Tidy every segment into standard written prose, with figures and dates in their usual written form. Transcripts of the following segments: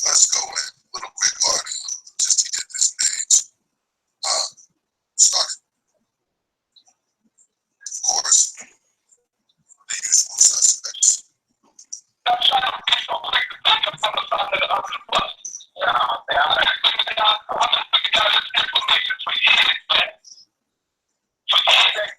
let's go in a little quick audio just to get this page started. Of course, the usual suspects. I'm trying to get so quick to think of some of the other bus. Yeah, I'm looking at this information for years, man. For years.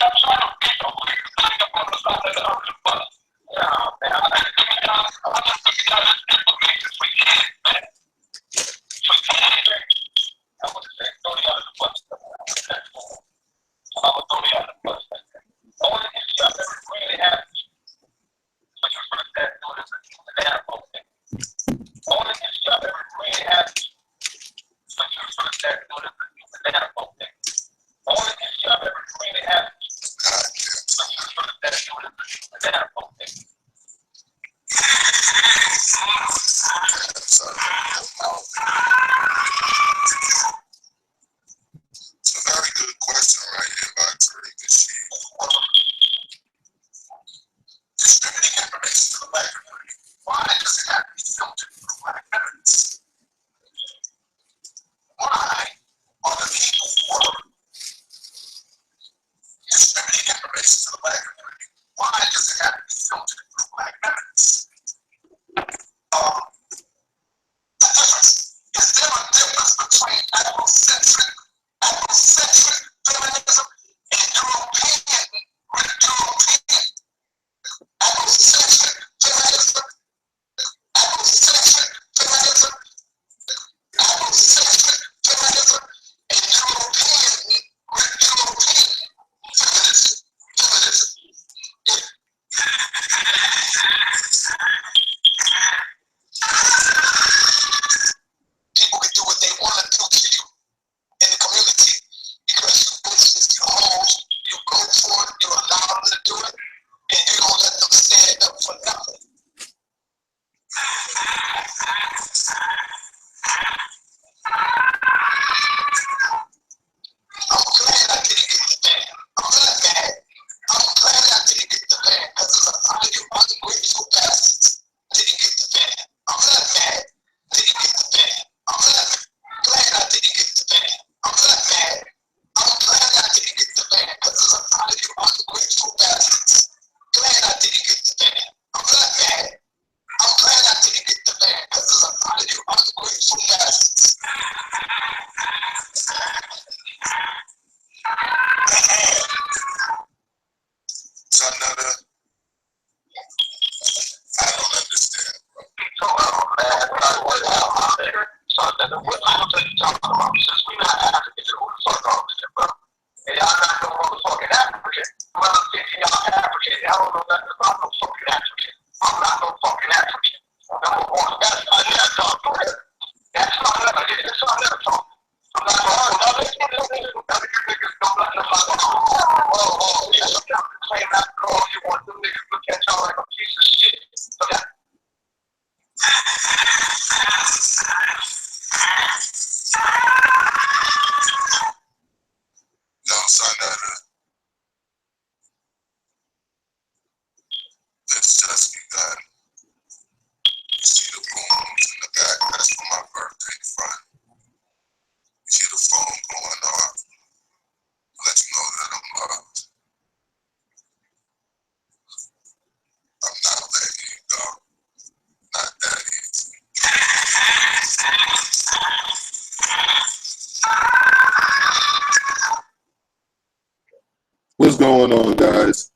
I'm trying to get so quick to think of some of the other bus. Yeah, man. I'm looking at this information for years, man. For years. I would say throw the other bus. I would throw the other bus. Only issue I've ever really had when you first started doing this is the animal thing. Only issue I've ever really had when you first started doing this is the animal thing. Only issue I've ever really had when you first started doing this is the animal thing. It's a very good question right here by Tariq. Distributing information to the black community. Why does it have to be filtered through black parents? Why are the people who are distributing information to the black community? Why does it have to be filtered through black parents? Is there a difference between Afrocentric feminism and European Afrocentric feminism and European feminism? People can do what they want to do to you in the community because you bitches, you hoes, you go for it, you allow them to do it, and you don't let them stand up for nothing. I'm glad I didn't get the ban. I'm not mad. I'm glad I didn't get the ban because there's a lot of you ungrateful bastards didn't get the ban. I'm not mad. Didn't get the ban. I'm not glad I didn't get the ban. I'm not mad. I'm glad I didn't get the ban because there's a lot of you ungrateful bastards. Glad I didn't get the ban. I'm not mad. I'm glad I didn't get the ban because there's a lot of you ungrateful bastards. So another, I don't understand, bro. So what I'm talking about, since we're not Africans, who the fuck are we, bro? And y'all not no motherfucking African. Well, I'm thinking y'all African. Y'all don't know nothing about no fucking African. I'm not no fucking African. Number one, that's not that talk. That's not that. That's not that talk. I'm not going to none of you niggas know nothing about that. Oh, yeah, you got to claim that girl you want. Them niggas look at y'all like a piece of shit. So that. No, son, let's just be done. You see the rooms in the back, that's for my birthday front. You see the phone going off. Let you know that I'm loved. I'm not letting you go. Not that easy. What's going on, guys?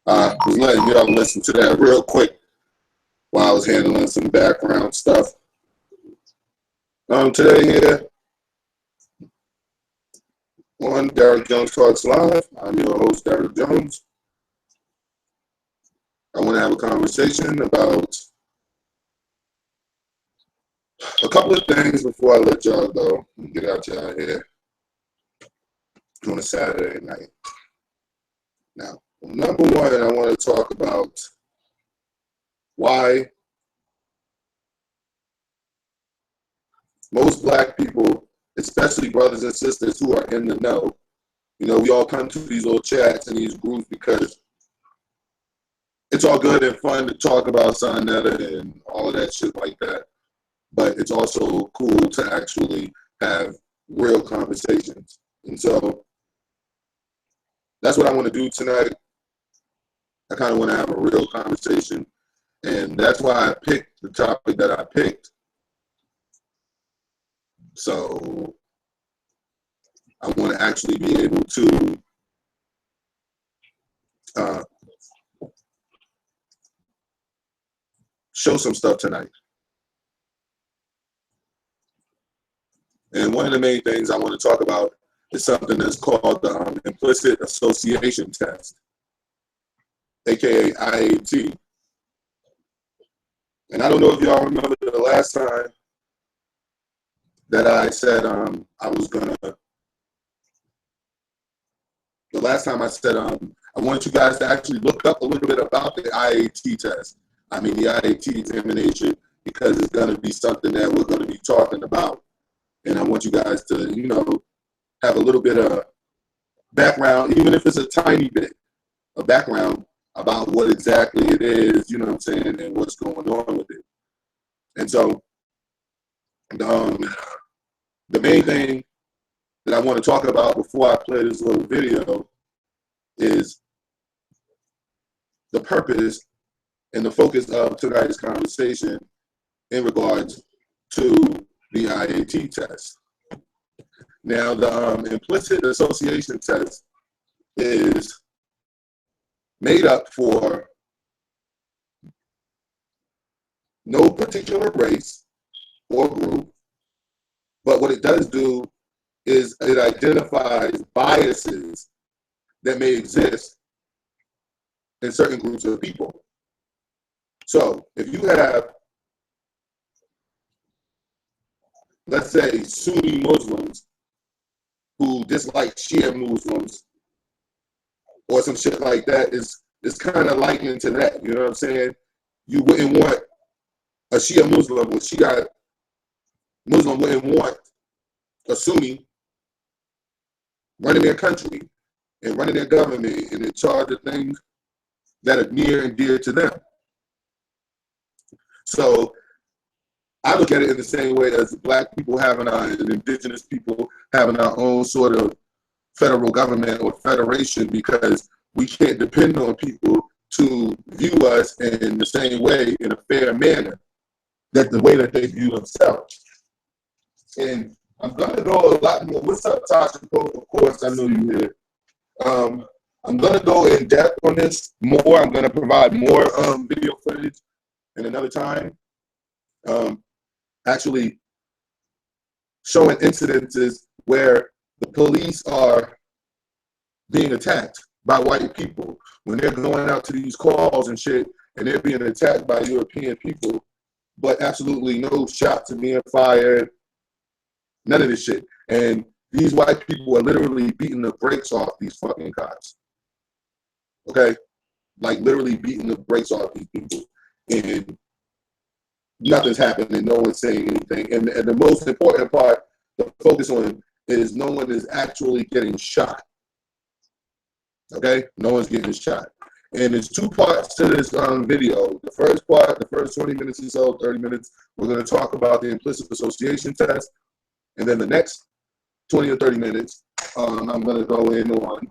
I was letting y'all listen to that real quick while I was handling some background stuff. Today here on Derek Jones Talks Live, I'm your host, Derek Jones. I want to have a conversation about a couple of things before I let y'all go and get out y'all here on a Saturday night. Now, number one, I want to talk about why most black people, especially brothers and sisters who are in the know, you know, we all come to these little chats and these groups because it's all good and fun to talk about Sonetta and all of that shit like that. But it's also cool to actually have real conversations. And so that's what I want to do tonight. I kind of want to have a real conversation. And that's why I picked the topic that I picked. So I want to actually be able to show some stuff tonight. And one of the main things I want to talk about is something that's called the implicit association test, aka IAT. And I don't know if y'all remember the last time that I said the last time I said I want you guys to actually look up a little bit about the IAT test. I mean the IAT examination, because it's going to be something that we're going to be talking about. And I want you guys to, you know, have a little bit of background, even if it's a tiny bit of background about what exactly it is, you know what I'm saying, and what's going on with it. And so the main thing that I want to talk about before I play this little video is the purpose and the focus of tonight's conversation in regards to the IAT test. Now, the implicit association test is made up for no particular race or group, but what it does do is it identifies biases that may exist in certain groups of people. So if you have, let's say, Sunni Muslims who dislike Shia Muslims or some shit like that, is kind of likened to that. You know what I'm saying? You wouldn't want a Shia Muslim or Shia Muslim wouldn't want a Sunni running their country and running their government and in charge of things that are near and dear to them. So I look at it in the same way as Black people having and indigenous people having our own sort of federal government or federation, because we can't depend on people to view us in the same way, in a fair manner, that the way that they view themselves. And I'm gonna go a lot more. What's up, Tasha? Of course, I know you're here. I'm gonna go in depth on this more. I'm gonna provide more video footage in another time. Actually showing incidences where the police are being attacked by white people when they're going out to these calls and shit, and they're being attacked by European people, but absolutely no shots are being fired, none of this shit. And these white people are literally beating the brakes off these fucking cops. Okay? Like literally beating the brakes off these people. And nothing's happening, no one's saying anything. And the most important part to focus on is no one is actually getting shot. Okay? No one's getting shot. And there's two parts to this video. The first part, the first 20 minutes or so, 30 minutes, we're going to talk about the implicit association test. And then the next 20 or 30 minutes, I'm going to go in on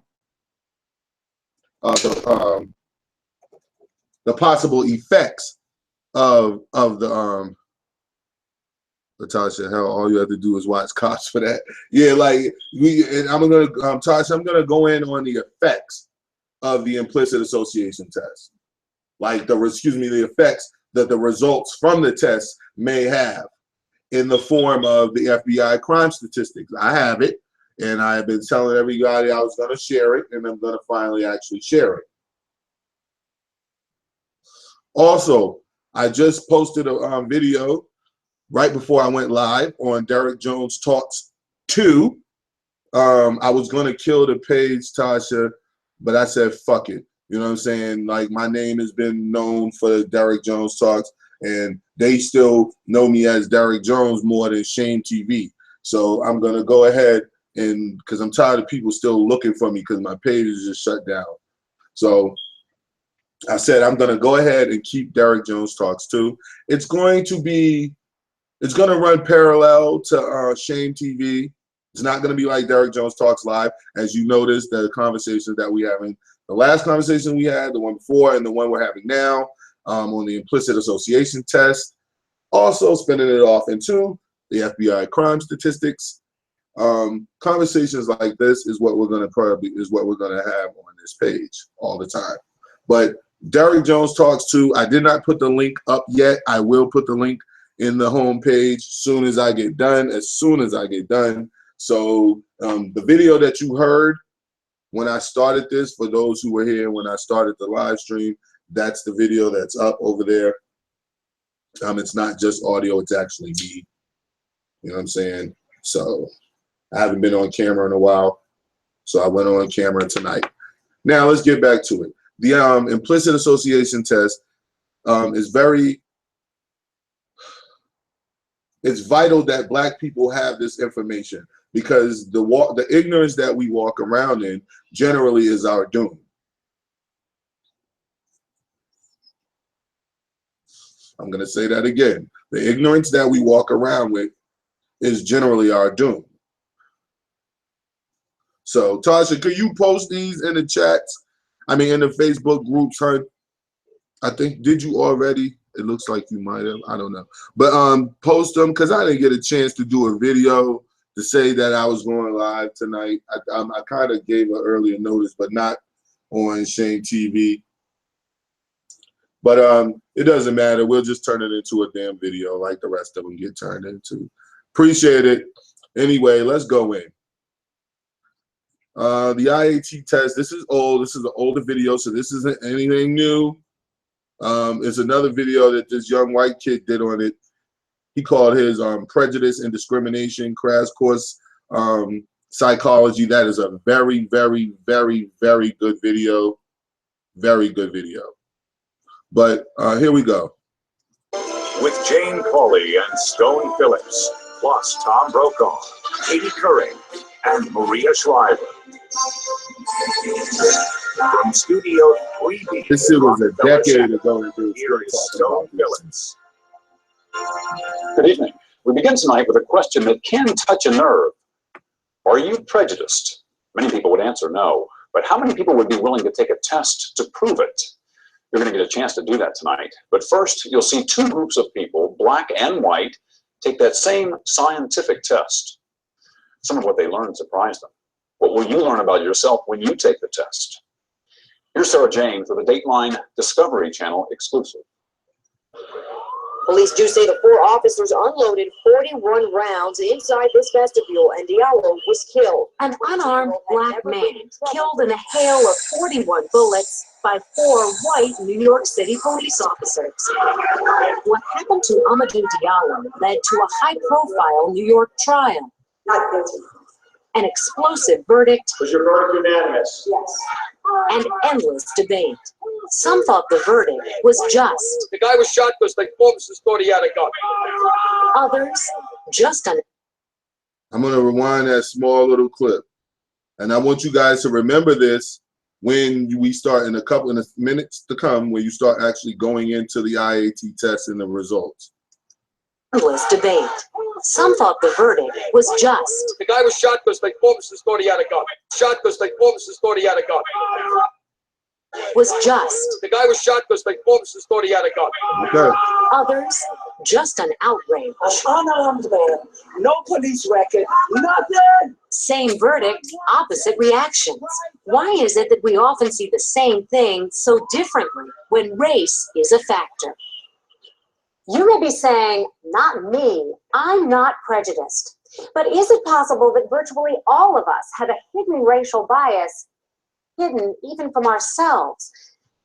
the possible effects of the Natasha, hell, all you have to do is watch cops for that. Yeah, like and I'm gonna Tasha, I'm gonna go in on the effects of the implicit association test, like the effects that the results from the test may have in the form of the FBI crime statistics. I have it, and I've been telling everybody I was gonna share it, and I'm gonna finally actually share it. Also, I just posted a video right before I went live on Derek Jones Talks 2. I was going to kill the page, Tasha, but I said, fuck it. You know what I'm saying? Like, my name has been known for Derek Jones Talks, and they still know me as Derek Jones more than Shame TV. So I'm going to go ahead and, because I'm tired of people still looking for me because my page is just shut down. So I said I'm going to go ahead and keep Derek Jones Talks too. It's going to run parallel to Shame TV. It's not going to be like Derek Jones Talks Live. As you notice, the conversations that we having, the last conversation we had, the one before, and the one we're having now on the implicit association test. Also spinning it off into the FBI crime statistics. Conversations like this is what we're going to have on this page all the time. But Derek Jones Talks too. I did not put the link up yet. I will put the link in the home page as soon as I get done. So the video that you heard when I started this, for those who were here when I started the live stream, that's the video that's up over there. It's not just audio, it's actually me. You know what I'm saying? So I haven't been on camera in a while, so I went on camera tonight. Now let's get back to it. The implicit association test is it's vital that Black people have this information, because the ignorance that we walk around in generally is our doom. I'm going to say that again. The ignorance that we walk around with is generally our doom. So, Tasha, could you post these in the chats? I mean, in the Facebook groups, huh? I think, did you already? It looks like you might have. I don't know. But post them, because I didn't get a chance to do a video to say that I was going live tonight. I kind of gave an earlier notice, but not on Shane TV. But it doesn't matter. We'll just turn it into a damn video like the rest of them get turned into. Appreciate it. Anyway, let's go in. The IAT test, this is old. This is an older video, so this isn't anything new. It's another video that this young white kid did on it. He called his Prejudice and Discrimination Crash Course Psychology. That is a very, very, very, very good video. Very good video. But here we go. With Jane Pauley and Stone Phillips, plus Tom Brokaw, Katie Curry, and Maria Shriver. From Studio 3B. This shit was a decade ago. Here is Stone Phillips. Good evening. We begin tonight with a question that can touch a nerve. Are you prejudiced? Many people would answer no, but how many people would be willing to take a test to prove it? You're going to get a chance to do that tonight. But first, you'll see two groups of people, black and white, take that same scientific test. Some of what they learned surprised them. What will you learn about yourself when you take the test? Here's Sarah Jane for the Dateline Discovery Channel exclusive. Police do say the 4 officers unloaded 41 rounds inside this vestibule, and Diallo was killed. An unarmed black man killed in a hail of 41 bullets by 4 white New York City police officers. What happened to Amadou Diallo led to a high-profile New York trial. Not guilty. An explosive verdict. Was your verdict unanimous? Yes. And endless debate. Some thought the verdict was just. The guy was shot because the officers thought he had a gun. Others, just an. I'm going to rewind that small little clip. And I want you guys to remember this when we start in a couple of minutes to come, when you start actually going into the IAT test and the results. Endless debate. Some thought the verdict was just. The guy was shot because the officers thought he had a gun. Shot because the officers thought he had a gun. Was just. The guy was shot because the officers thought he had a gun. Okay. Others, just an outrage. An unarmed man, no police record, nothing. Same verdict, opposite reactions. Why is it that we often see the same thing so differently when race is a factor? You may be saying, not me, I'm not prejudiced. But is it possible that virtually all of us have a hidden racial bias, hidden even from ourselves?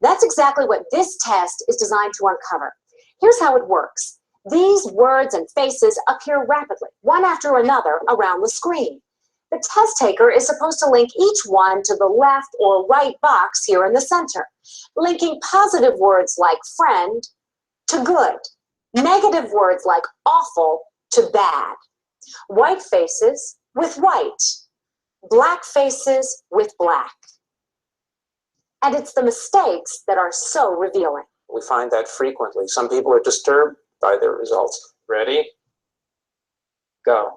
That's exactly what this test is designed to uncover. Here's how it works. These words and faces appear rapidly, one after another, around the screen. The test taker is supposed to link each one to the left or right box here in the center, linking positive words like friend to good, negative words like awful to bad, white faces with white, black faces with black. And it's the mistakes that are so revealing. We find that frequently. Some people are disturbed by their results. Ready? Go.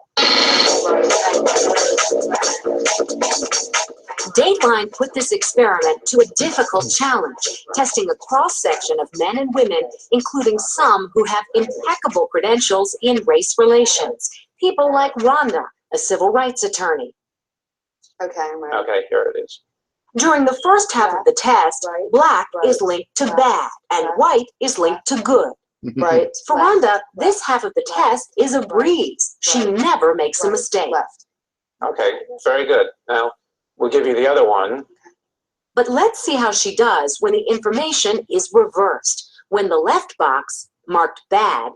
Dateline put this experiment to a difficult challenge, testing a cross-section of men and women, including some who have impeccable credentials in race relations. People like Rhonda, a civil rights attorney. Okay, I'm ready. Okay, here it is. During the first half of the test, black is linked to bad and white is linked to good. Right. For Rhonda, this half of the test is a breeze. She never makes a mistake. Left. Okay, very good. Now, we'll give you the other one. But let's see how she does when the information is reversed. When the left box, marked bad,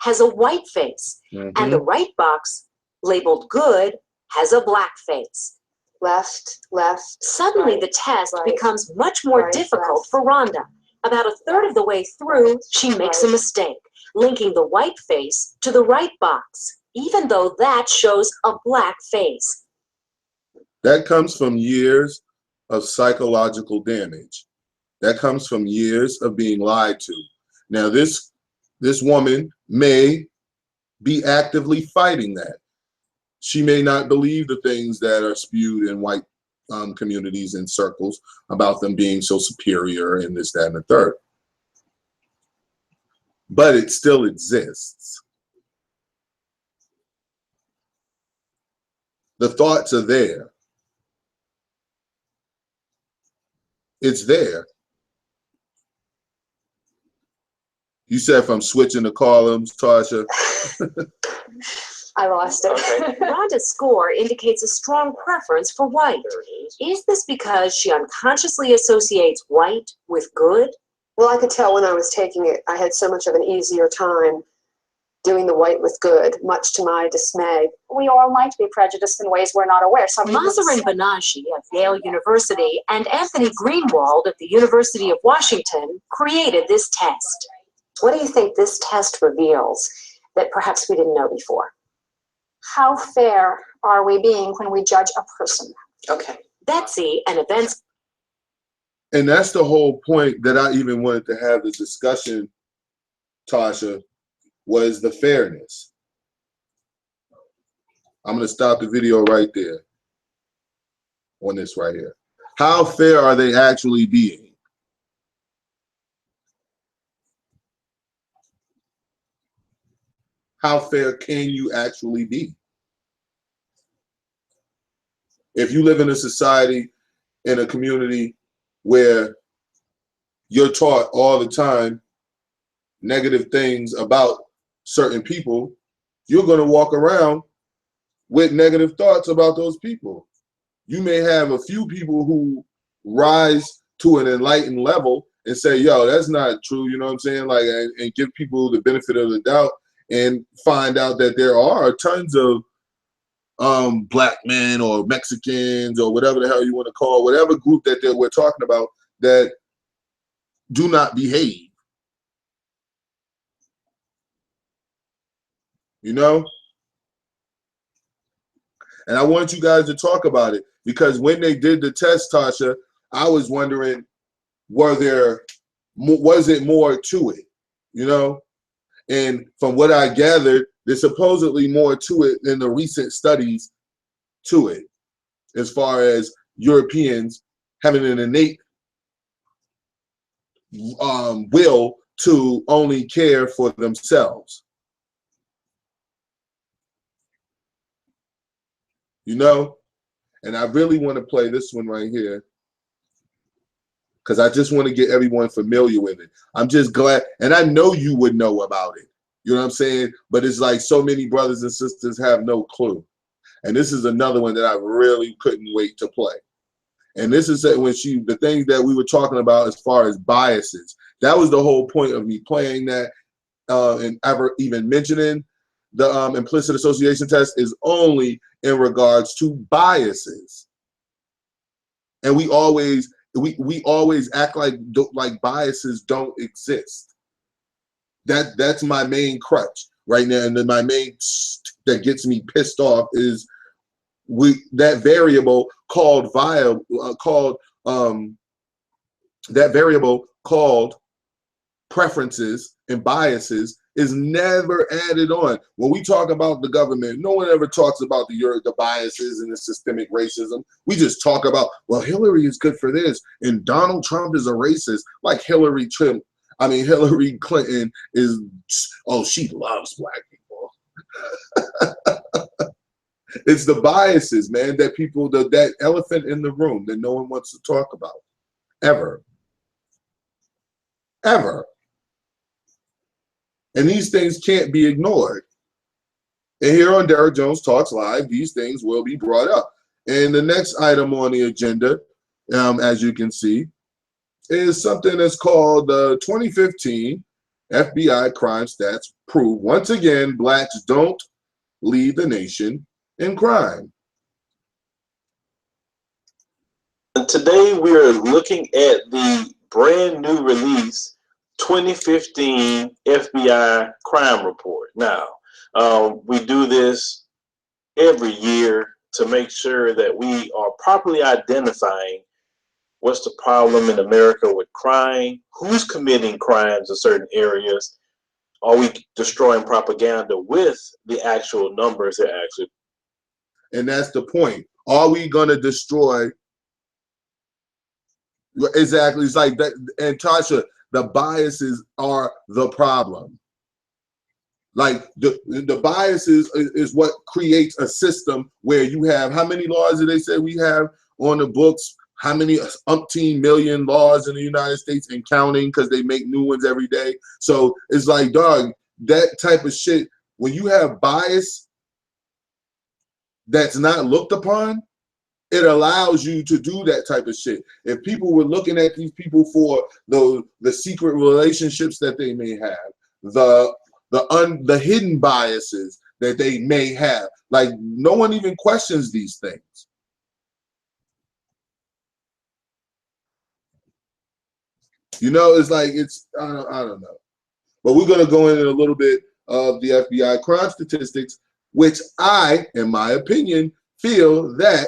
has a white face, and the right box, labeled good, has a black face. Left, left. Suddenly, right, the test right, becomes much more right, difficult left. for Rhonda. About a third of the way through, she makes a right. mistake, linking the white face to the right box, even though that shows a black face. That comes from years of psychological damage. That comes from years of being lied to. Now, this woman may be actively fighting that. She may not believe the things that are spewed in white communities and circles about them being so superior and this, that, and the third. But it still exists. The thoughts are there. It's there. You said from switching the columns, Tasha. I lost it. Okay. Rhonda's score indicates a strong preference for white. Is this because she unconsciously associates white with good? Well, I could tell when I was taking it, I had so much of an easier time doing the white with good, much to my dismay. We all might be prejudiced in ways we're not aware. Mazarin Banashi of Yale University and Anthony Greenwald of the University of Washington created this test. What do you think this test reveals that perhaps we didn't know before? How fair are we being when we judge a person? Okay. Betsy, an events And that's the whole point that I even wanted to have the discussion, Tasha, was the fairness. I'm going to stop the video right there on this right here. How fair are they actually being? How fair can you actually be? If you live in a society, in a community where you're taught all the time negative things about certain people, you're going to walk around with negative thoughts about those people. You may have a few people who rise to an enlightened level and say, yo, that's not true, you know what I'm saying? Like, and give people the benefit of the doubt and find out that there are tons of black men or Mexicans or whatever the hell you want to call, whatever group that we're talking about, that do not behave. You know? And I want you guys to talk about it, because when they did the test, Tasha, I was wondering, was it more to it, you know? And from what I gathered, there's supposedly more to it than the recent studies to it, as far as Europeans having an innate will to only care for themselves. You know? And I really want to play this one right here, because I just want to get everyone familiar with it. I'm just glad, and I know you would know about it. You know what I'm saying? But it's like so many brothers and sisters have no clue. And this is another one that I really couldn't wait to play. And this is when the things that we were talking about as far as biases. That was the whole point of me playing that and ever even mentioning the implicit association test, is only in regards to biases. And we always act like biases don't exist. That's my main crutch right now, and then my main that gets me pissed off is that variable called that variable called preferences and biases is never added on. When we talk about the government, no one ever talks about the biases and the systemic racism. We just talk about, well, Hillary is good for this and Donald Trump is a racist. Like Hillary Clinton is, oh, she loves black people. It's the biases, man, that people, that elephant in the room that no one wants to talk about, ever. And these things can't be ignored. And here on Derek Jones Talks Live, these things will be brought up. And the next item on the agenda, as you can see, is something that's called the 2015 FBI crime stats prove once again blacks don't lead the nation in crime. And today we are looking at the brand new release 2015 FBI crime report. Now, we do this every year to make sure that we are properly identifying what's the problem in America with crime, who's committing crimes in certain areas, are we destroying propaganda with the actual numbers that actually. And that's the point. Are we going to destroy? Exactly. It's like that. And Tasha, the biases are the problem. Like the biases is what creates a system where you have, how many laws did they say we have on the books? How many umpteen million laws in the United States and counting, because they make new ones every day. So it's like, dog, that type of shit, when you have bias that's not looked upon, it allows you to do that type of shit. If people were looking at these people for the secret relationships that they may have, the hidden biases that they may have, like no one even questions these things. You know, it's like, it's, I don't know. But we're going to go into a little bit of the FBI crime statistics, which I, in my opinion, feel that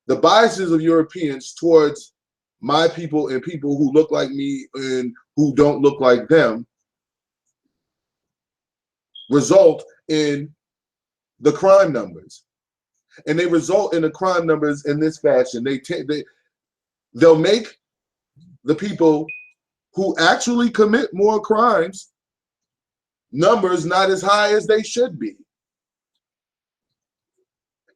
the biases of Europeans towards my people and people who look like me and who don't look like them result in the crime numbers. And they result in the crime numbers in this fashion. They'll make the people who actually commit more crimes numbers not as high as they should be.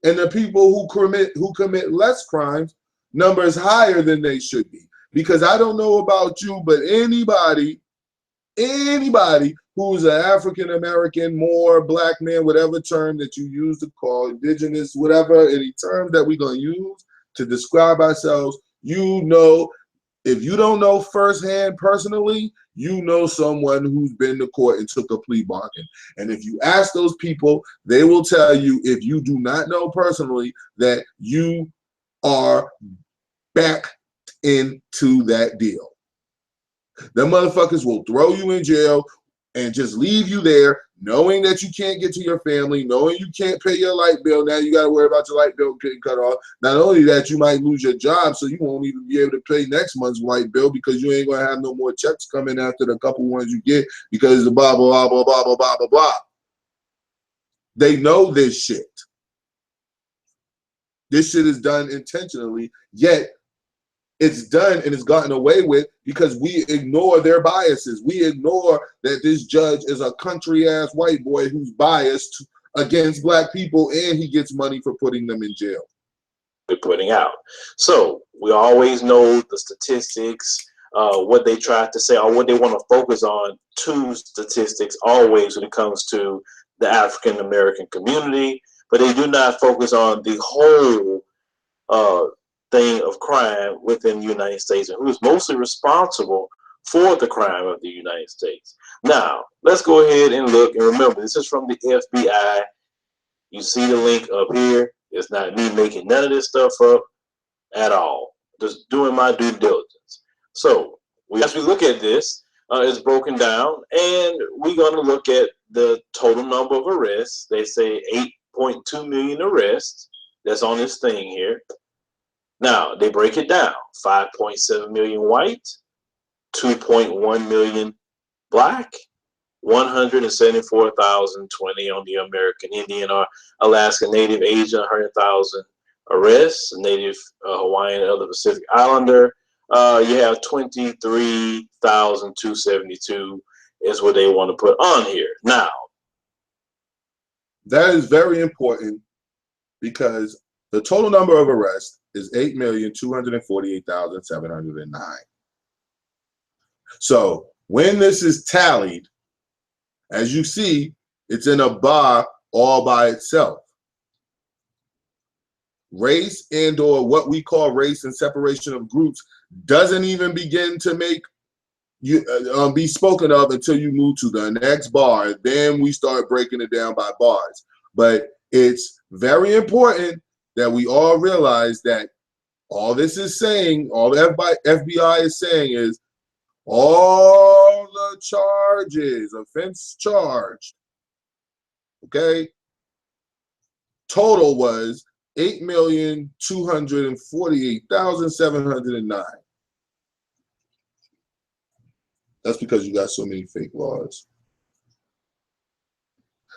And the people who commit less crimes numbers higher than they should be. Because I don't know about you, but anybody who's an African American, Moor, black man, whatever term that you use to call indigenous, whatever, any term that we're going to use to describe ourselves, you know, if you don't know firsthand personally, you know someone who's been to court and took a plea bargain. And if you ask those people, they will tell you, if you do not know personally, that you are back into that deal. The motherfuckers will throw you in jail and just leave you there, knowing that you can't get to your family, knowing you can't pay your light bill. Now you got to worry about your light bill getting cut off. Not only that, you might lose your job, so you won't even be able to pay next month's light bill because you ain't going to have no more checks coming after the couple ones you get because of blah, blah, blah, blah, blah, blah, blah, blah. They know this shit. This shit is done intentionally, yet it's done and it's gotten away with because we ignore their biases. We ignore that this judge is a country-ass white boy who's biased against black people, and he gets money for putting them in jail. We're putting out. So we always know the statistics, what they try to say or what they want to focus on to statistics always when it comes to the African American community, but they do not focus on the whole thing of crime within the United States and who's mostly responsible for the crime of the United States. Now, let's go ahead and look. And remember, this is from the FBI. You see the link up here. It's not me making none of this stuff up at all. Just doing my due diligence. So, as we look at this, it's broken down, and we're going to look at the total number of arrests. They say 8.2 million arrests. That's on this thing here. Now, they break it down. 5.7 million white, 2.1 million Black, 174,020 on the American Indian or Alaska Native, Asian, 100,000 arrests, Native Hawaiian and other Pacific Islander. You have 23,272 is what they want to put on here. Now, that is very important because the total number of arrests is 8,248,709. So when this is tallied, as you see, it's in a bar all by itself. Race and or what we call race and separation of groups doesn't even begin to make you be spoken of until you move to the next bar. Then we start breaking it down by bars. But it's very important that we all realize that all this is saying, all the FBI is saying is all the charges, offense charged, okay, total was 8,248,709. That's because you got so many fake laws.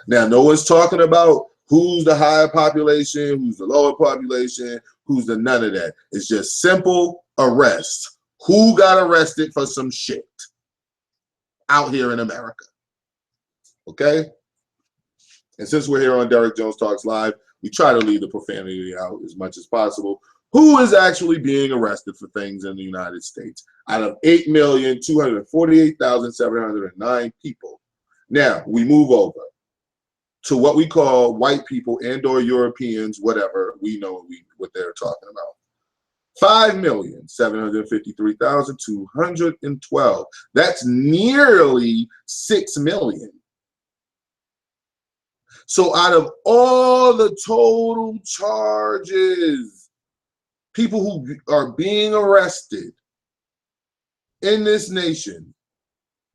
Now, no one's talking about who's the higher population, who's the lower population, who's the none of that. It's just simple arrests. Who got arrested for some shit out here in America? Okay? And since we're here on Derek Jones Talks Live, we try to leave the profanity out as much as possible. Who is actually being arrested for things in the United States? Out of 8,248,709 people. Now, we move over to what we call white people and or Europeans, whatever, we know what they're talking about. 5,753,212. That's nearly 6 million. So out of all the total charges, people who are being arrested in this nation,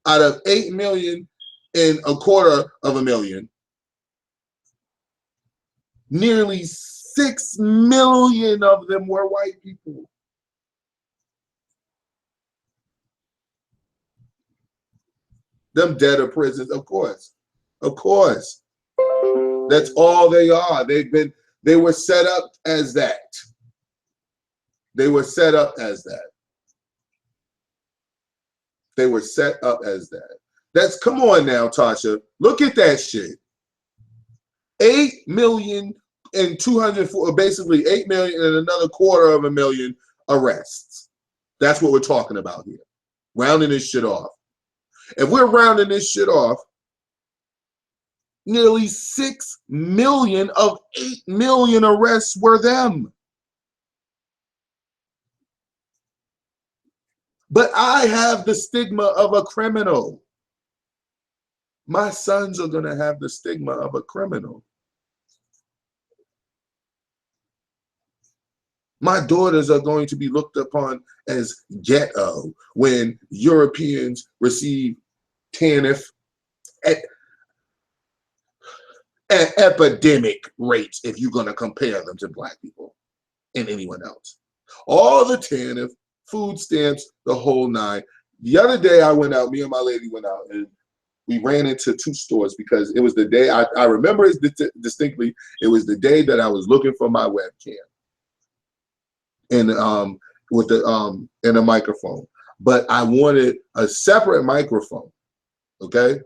out of 8 million and a quarter of a million, nearly 6 million of them were white people. Them dead or prisons, of course. Of course. That's all they are. They were set up as that. They were set up as that. They were set up as that. That's, come on now, Tasha. Look at that shit. 8,204,000, basically 8 million and another quarter of a million arrests. That's what we're talking about here. Rounding this shit off. If we're rounding this shit off, nearly 6 million of 8 million arrests were them. But I have the stigma of a criminal. My sons are going to have the stigma of a criminal. My daughters are going to be looked upon as ghetto when Europeans receive TANF at epidemic rates if you're going to compare them to black people and anyone else. All the TANF, food stamps, the whole nine. The other day I went out, me and my lady went out, and we ran into 2 stores because it was the day, I remember it distinctly, it was the day that I was looking for my webcam and with the and a microphone. But I wanted a separate microphone, okay?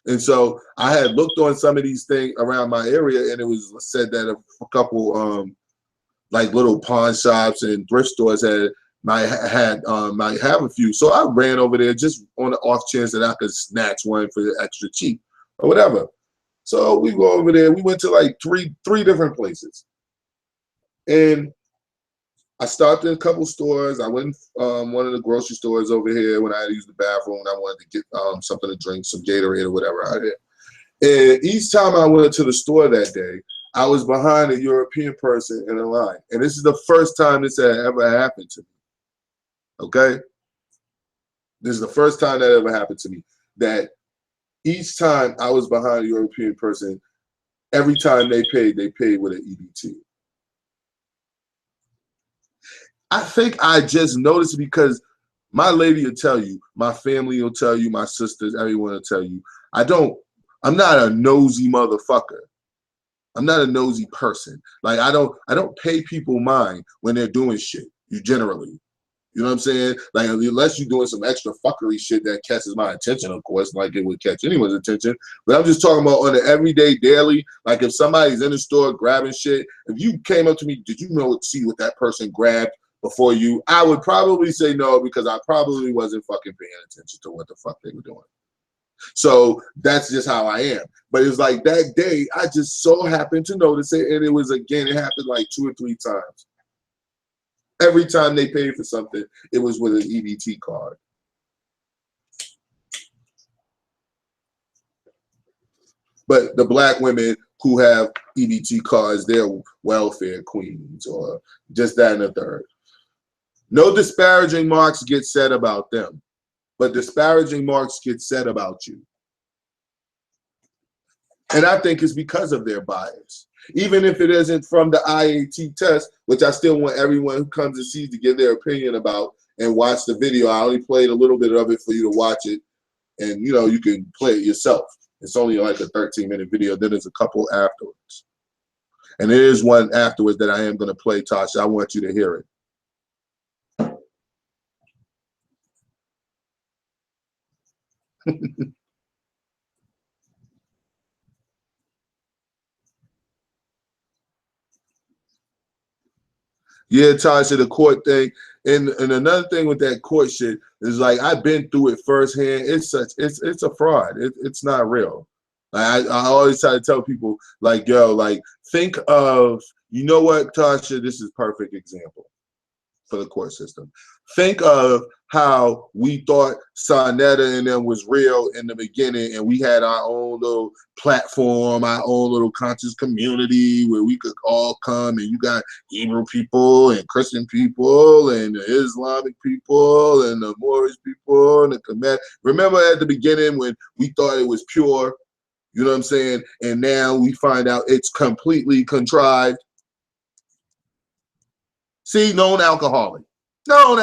And so I had looked on some of these things around my area, and it was said that a couple like little pawn shops and thrift stores might have a few. So I ran over there just on the off chance that I could snatch one for extra cheap or whatever. So we go over there. We went to like three different places, and I stopped in a couple stores. I went one of the grocery stores over here when I had to use the bathroom and I wanted to get something to drink, some Gatorade or whatever out here. And each time I went to the store that day, I was behind a European person in a line. And this is the first time this had ever happened to me. Okay? This is the first time that ever happened to me. That each time I was behind a European person, every time they paid with an EBT. I think I just noticed because My lady will tell you, my family will tell you, my sisters, everyone will tell you. I'm not a nosy motherfucker. I'm not a nosy person. Like I don't pay people mind when they're doing shit. You generally. You know what I'm saying? Like unless you're doing some extra fuckery shit that catches my attention, of course, like it would catch anyone's attention. But I'm just talking about on the everyday, daily. Like if somebody's in the store grabbing shit, if you came up to me, did you see what that person grabbed before you? I would probably say no because I probably wasn't fucking paying attention to what the fuck they were doing. So that's just how I am. But it's like that day, I just so happened to notice it, and it happened like 2 or 3 times. Every time they paid for something, it was with an EBT card. But the black women who have EBT cards, they're welfare queens or just that and the third. No disparaging marks get said about them, but disparaging marks get said about you. And I think it's because of their bias. Even if it isn't from the IAT test, which I still want everyone who comes and sees to give their opinion about and watch the video. I only played a little bit of it for you to watch it. And, you know, you can play it yourself. It's only like a 13-minute video. Then there's a couple afterwards. And there is one afterwards that I am going to play, Tasha. I want you to hear it. Yeah, Tasha, the court thing. And another thing with that court shit is like I've been through it firsthand. It's a fraud. It's not real. Like, I always try to tell people, like, yo, like, think of, you know what, Tasha, this is a perfect example for the court system. Think of how we thought Sonetta and them was real in the beginning, and we had our own little platform, our own little conscious community where we could all come, and you got Hebrew people and Christian people and the Islamic people and the Moorish people and the Kemet. Remember at the beginning when we thought it was pure, you know what I'm saying? And now we find out it's completely contrived. See, known alcoholic. Known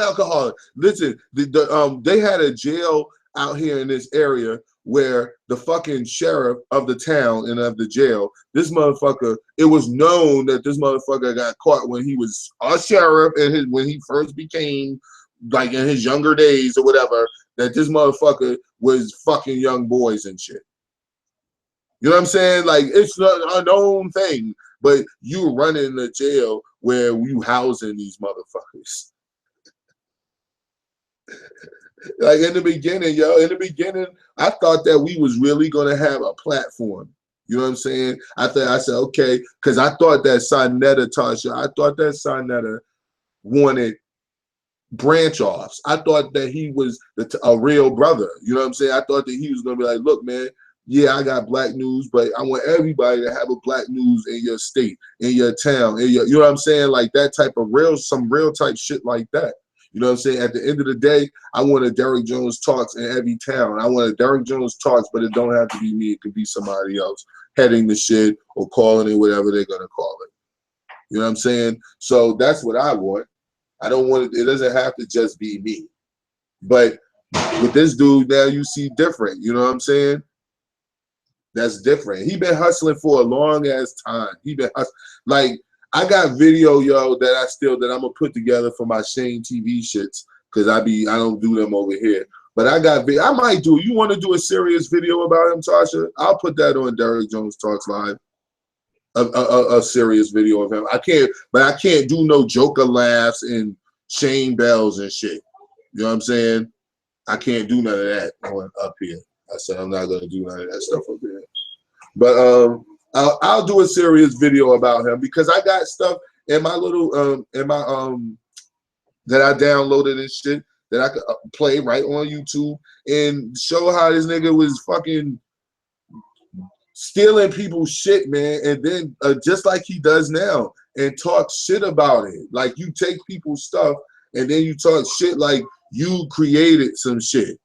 alcoholic. Listen, they had a jail out here in this area where the fucking sheriff of the town and of the jail, this motherfucker, it was known that this motherfucker got caught when he was a sheriff and when he first became, like in his younger days or whatever, that this motherfucker was fucking young boys and shit. You know what I'm saying? Like, it's not a known thing, but you running the jail where you housing these motherfuckers. Like in the beginning, I thought that we was really gonna have a platform. You know what I'm saying? I said, okay, because I thought that Sonetta, Tasha, I thought that Sonetta wanted branch offs. I thought that he was a real brother. You know what I'm saying? I thought that he was gonna be like, look, man, yeah, I got black news, but I want everybody to have a black news in your state, in your town, you know what I'm saying? Like that type of some real type shit like that. You know what I'm saying? At the end of the day, I want a Derrick Jones Talks in every town. I want a Derrick Jones Talks, but it don't have to be me. It could be somebody else heading the shit or calling it whatever they're gonna call it. You know what I'm saying? So that's what I want. I don't want it. It doesn't have to just be me. But with this dude now, you see different. You know what I'm saying? That's different. He been hustling for a long ass time. He been like, I got video, yo, that I'm gonna put together for my Shane TV shits because I don't do them over here. But I got I might do. You want to do a serious video about him, Tasha? I'll put that on Derrick Jones Talks Live. A serious video of him. I can't do no Joker laughs and Shane Bells and shit. You know what I'm saying? I can't do none of that up here. I said I'm not gonna do none of that stuff up here. But I'll do a serious video about him because I got stuff in my little that I downloaded and shit that I could play right on YouTube and show how this nigga was fucking stealing people's shit, man, and then just like he does now, and talk shit about it. Like you take people's stuff and then you talk shit like you created some shit.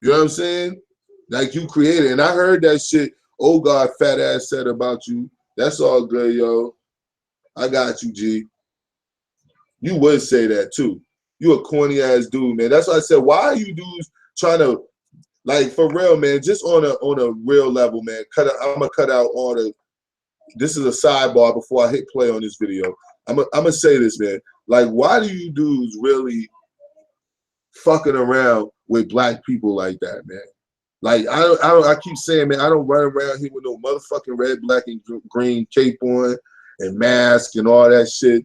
You know what I'm saying? Like you created, and I heard that shit. Oh God, fat ass said about you. That's all good, yo. I got you, G. You would say that too. You a corny ass dude, man. That's why I said, why are you dudes trying to, like, for real, man, just on a real level, man, I'm gonna cut out all the, this is a sidebar before I hit play on this video. I'm gonna say this, man. Like, why do you dudes really fucking around with black people like that, man? Like, I keep saying, man, I don't run around here with no motherfucking red, black, and green cape on and mask and all that shit.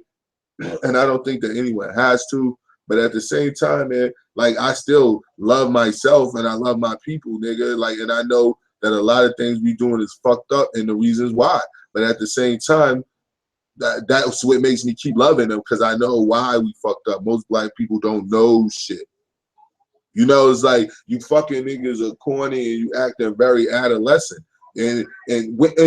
And I don't think that anyone has to. But at the same time, man, like, I still love myself and I love my people, nigga. Like, and I know that a lot of things we doing is fucked up and the reasons why. But at the same time, that's what makes me keep loving them, because I know why we fucked up. Most black people don't know shit. You know, it's like you fucking niggas are corny and you acting very adolescent. And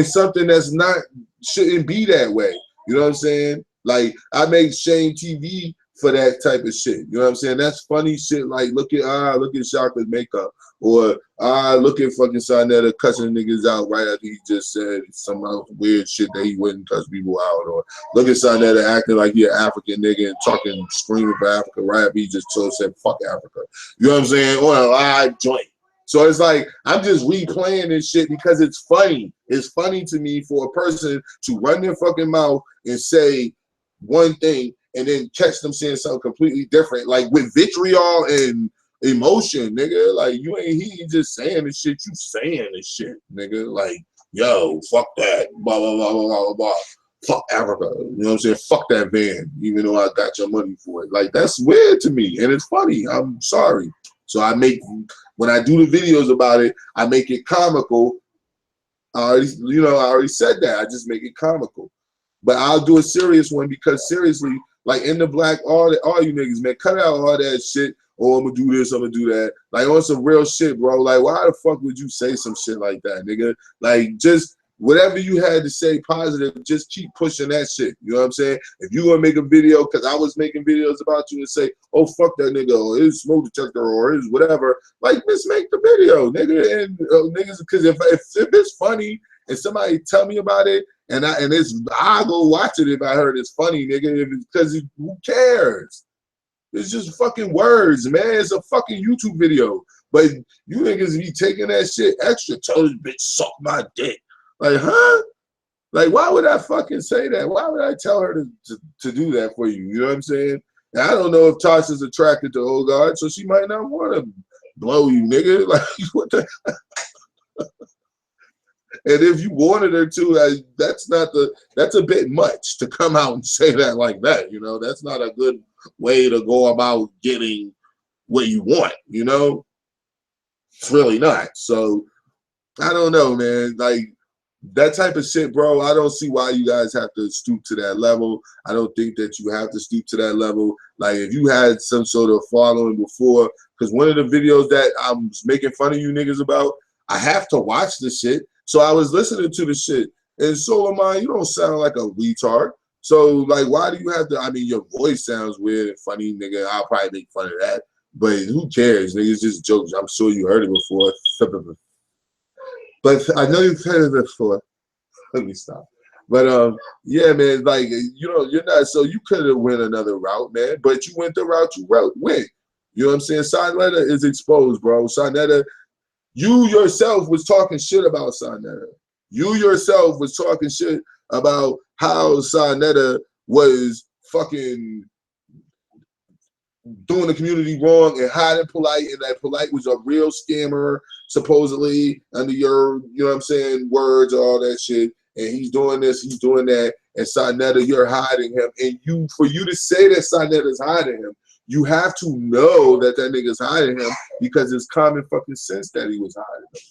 something that's not, shouldn't be that way. You know what I'm saying? Like, I make Shame TV for that type of shit. You know what I'm saying? That's funny shit. Like, look at Shaka's makeup. Or look at fucking Sonetta cussing niggas out right after he just said some weird shit that he wouldn't cuss people out. Or look at Sonetta acting like he an African nigga and talking, screaming for Africa right after he just said fuck Africa. You know what I'm saying? On a live joint. So it's like, I'm just replaying this shit because it's funny. It's funny to me for a person to run their fucking mouth and say one thing and then catch them saying something completely different, like with vitriol and emotion, nigga. Like, you ain't he just saying this shit, you saying this shit, nigga. Like, yo, fuck that, blah, blah, blah, blah, blah, blah. Fuck Africa, you know what I'm saying? Fuck that van, even though I got your money for it. Like, that's weird to me, and it's funny. I'm sorry. So when I do the videos about it, I make it comical. I already said that. I just make it comical. But I'll do a serious one because seriously, like, in the black, all you niggas, man, cut out all that shit. Oh, I'm gonna do this, I'm gonna do that. Like, on some real shit, bro. Like, why the fuck would you say some shit like that, nigga? Like, just whatever you had to say positive, just keep pushing that shit. You know what I'm saying? If you want to make a video, because I was making videos about you and say, oh, fuck that nigga, or his smoke detector, or his whatever, like, just make the video, nigga. And niggas, because if it's funny and somebody tell me about it, and I'll go watch it if I heard it's funny, nigga, because who cares? It's just fucking words, man. It's a fucking YouTube video. But you niggas be taking that shit extra. Tell this bitch suck my dick. Like, huh? Like, why would I fucking say that? Why would I tell her to do that for you? You know what I'm saying? And I don't know if Tasha's attracted to Old Guard, so she might not want to blow you, nigga. Like, what the? And if you wanted her to, that's a bit much to come out and say that like that. You know, that's not a good way to go about getting what you want. You know, it's really not. So I don't know, man. Like, that type of shit, bro, I don't see why you guys have to stoop to that level. I don't think that you have to stoop to that level. Like, if you had some sort of following before, because one of the videos that I was making fun of you niggas about, I have to watch the shit. So I was listening to the shit. And Solomon, you don't sound like a retard. So, like, why do you have to, I mean, your voice sounds weird and funny, nigga. I'll probably make fun of that. But who cares, nigga? It's just jokes. I'm sure you heard it before. But I know you've heard it before. Let me stop. But yeah, man, like, you know, you're not, so you could have went another route, man. But you went the route you went. You know what I'm saying? Sonetta is exposed, bro. Sonetta, you yourself was talking shit about Sonetta. You yourself was talking shit about how Sonetta was fucking doing the community wrong and hiding Polite, and that Polite was a real scammer, supposedly, under your, you know what I'm saying, words, all that shit. And he's doing this, he's doing that, and Sonetta, you're hiding him. And for you to say that Sonetta's hiding him, you have to know that that nigga's hiding him, because it's common fucking sense that he was hiding him.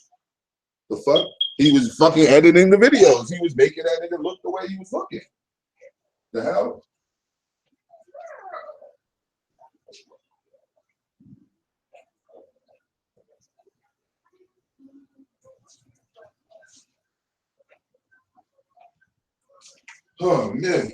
The fuck? He was fucking editing the videos. He was making that nigga look the way he was looking. The hell? Oh, man.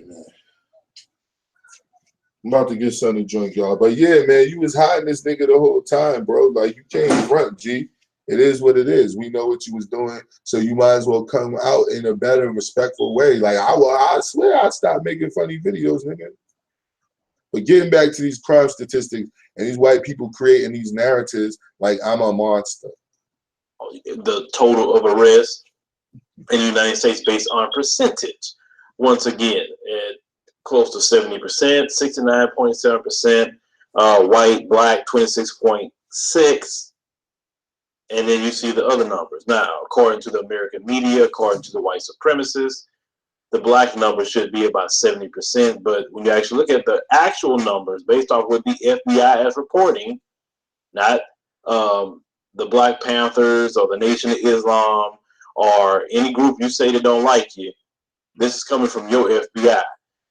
I'm about to get something to drink, y'all. But yeah, man, you was hiding this nigga the whole time, bro. Like, you can't front, G. It is what it is. We know what you was doing, so you might as well come out in a better, respectful way. Like, I swear I'd stop making funny videos, nigga. But getting back to these crime statistics and these white people creating these narratives like I'm a monster. The total of arrests in the United States based on percentage. Once again, at close to 70%, 69.7%, white, black, 26.6%. And then you see the other numbers. Now, according to the American media, according to the white supremacists, the black number should be about 70%. But when you actually look at the actual numbers based off what the FBI is reporting, not the Black Panthers or the Nation of Islam or any group you say that don't like you, this is coming from your FBI.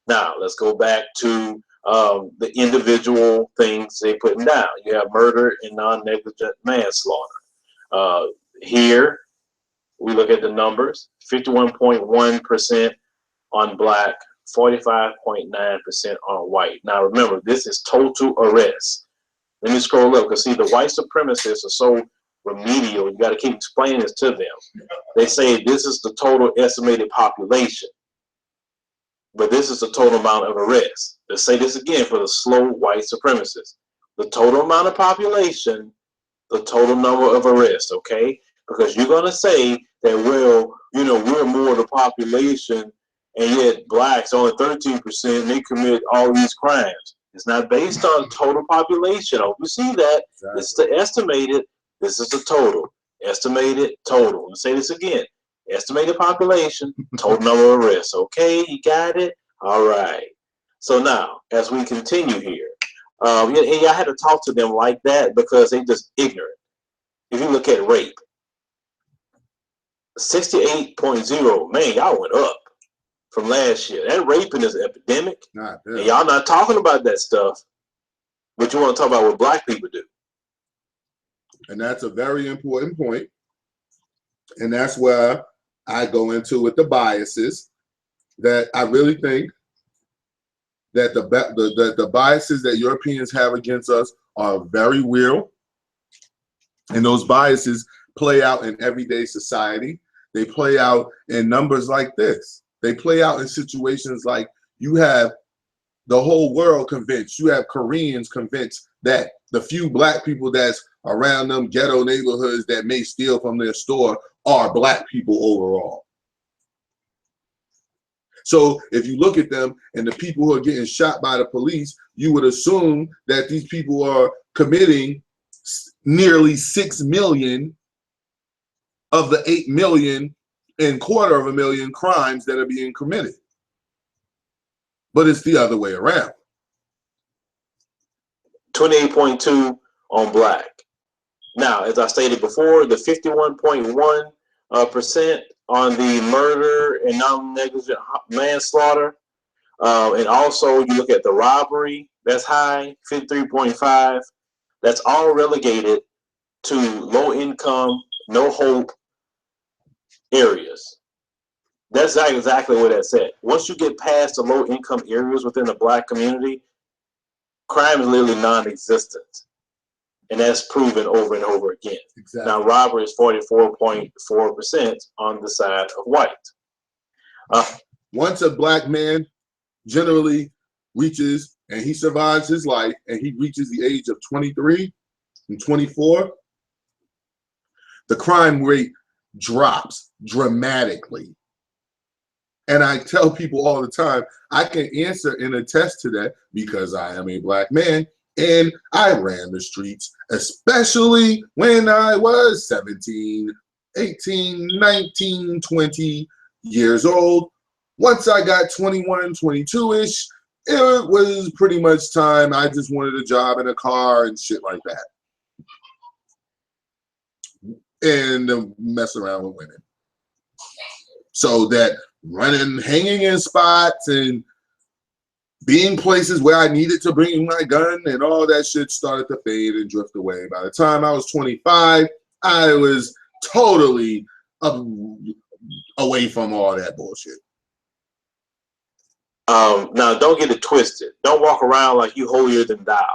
Now, let's go back to the individual things they're putting down. You have murder and non-negligent manslaughter. Here, we look at the numbers, 51.1% on black, 45.9% on white. Now, remember, this is total arrests. Let me scroll up, because see, the white supremacists are so remedial, you got to keep explaining this to them. They say this is the total estimated population, but this is the total amount of arrests. Let's say this again for the slow white supremacists. The total amount of population, the total number of arrests, okay? Because you're going to say that, well, you know, we're more of the population, and yet blacks, only 13%, they commit all these crimes. It's not based on total population. Oh, you see that? Exactly. This is the estimated. This is the total. Estimated total. Let's say this again. Estimated population, total number of arrests. Okay, you got it? All right. So now, as we continue here, and I had to talk to them like that because they're just ignorant. If you look at rape, 68.0, man, y'all went up from last year. That raping is an epidemic. And y'all not talking about that stuff, but you want to talk about what black people do. And that's a very important point. And that's where I go into with the biases, that I really think that the biases that Europeans have against us are very real. And those biases play out in everyday society. They play out in numbers like this. They play out in situations like you have the whole world convinced, you have Koreans convinced that the few black people that's around them ghetto neighborhoods that may steal from their store are black people overall. So if you look at them and the people who are getting shot by the police, you would assume that these people are committing nearly 6 million of the 8 million and 250,000 crimes that are being committed. But it's the other way around. 28.2 on black. Now, as I stated before, the 51.1% on the murder and non-negligent manslaughter, and also you look at the robbery, that's high, 53.5. That's all relegated to low income, no hope areas. That's exactly what that said. Once you get past the low income areas within the black community, crime is literally non-existent. And that's proven over and over again. Exactly. Now, robbery is 44.4% on the side of white. Once a black man generally reaches, and he survives his life, and he reaches the age of 23 and 24, the crime rate drops dramatically. And I tell people all the time, I can answer and attest to that because I am a black man and I ran the streets, especially when I was 17, 18, 19, 20 years old. Once I got 21, 22-ish, it was pretty much time. I just wanted a job and a car and shit like that. And mess around with women. So that running, hanging in spots and being places where I needed to bring my gun and all that shit started to fade and drift away. By the time I was 25, I was totally away from all that bullshit. Now, don't get it twisted. Don't walk around like you holier than thou.